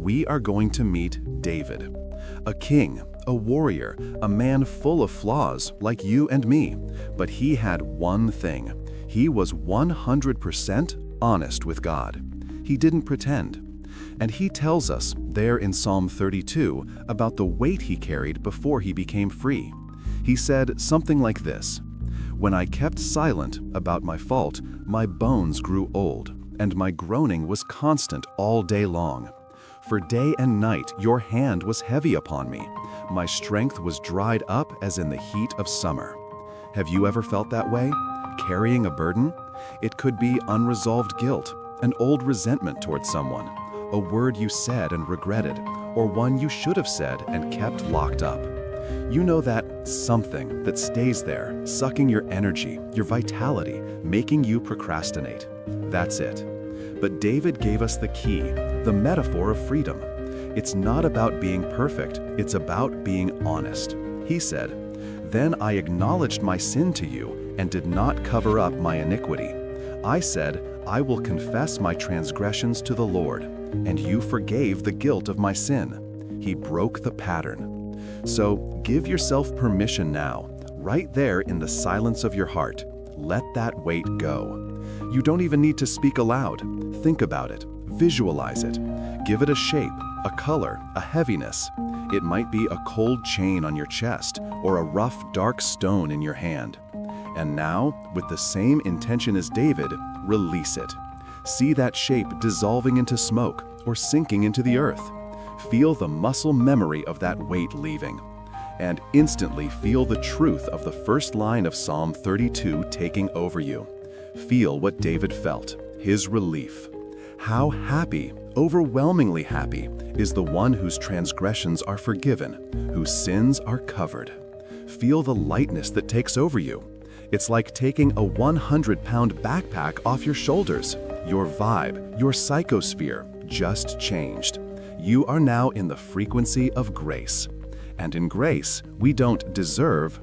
we are going to meet David. A king, a warrior, a man full of flaws like you and me. But he had one thing. He was 100% honest with God. He didn't pretend. And he tells us there in Psalm 32 about the weight he carried before he became free. He said something like this: "When I kept silent about my fault, my bones grew old, and my groaning was constant all day long. For day and night your hand was heavy upon me. My strength was dried up as in the heat of summer." Have you ever felt that way? Carrying a burden? It could be unresolved guilt, an old resentment towards someone, a word you said and regretted, or one you should have said and kept locked up. You know that something that stays there, sucking your energy, your vitality, making you procrastinate. That's it. But David gave us the key, the metaphor of freedom. It's not about being perfect, it's about being honest. He said, "Then I acknowledged my sin to you and did not cover up my iniquity. I said, I will confess my transgressions to the Lord, and you forgave the guilt of my sin." He broke the pattern. So give yourself permission now, right there in the silence of your heart. Let that weight go. You don't even need to speak aloud. Think about it, visualize it. Give it a shape, a color, a heaviness. It might be a cold chain on your chest or a rough, dark stone in your hand. And now, with the same intention as David, release it. See that shape dissolving into smoke or sinking into the earth. Feel the muscle memory of that weight leaving. And instantly feel the truth of the first line of Psalm 32 taking over you. Feel what David felt, his relief. How happy, overwhelmingly happy, is the one whose transgressions are forgiven, whose sins are covered. Feel the lightness that takes over you. It's like taking a 100-pound backpack off your shoulders. Your vibe, your psychosphere just changed. You are now in the frequency of grace. And in grace, we don't deserve,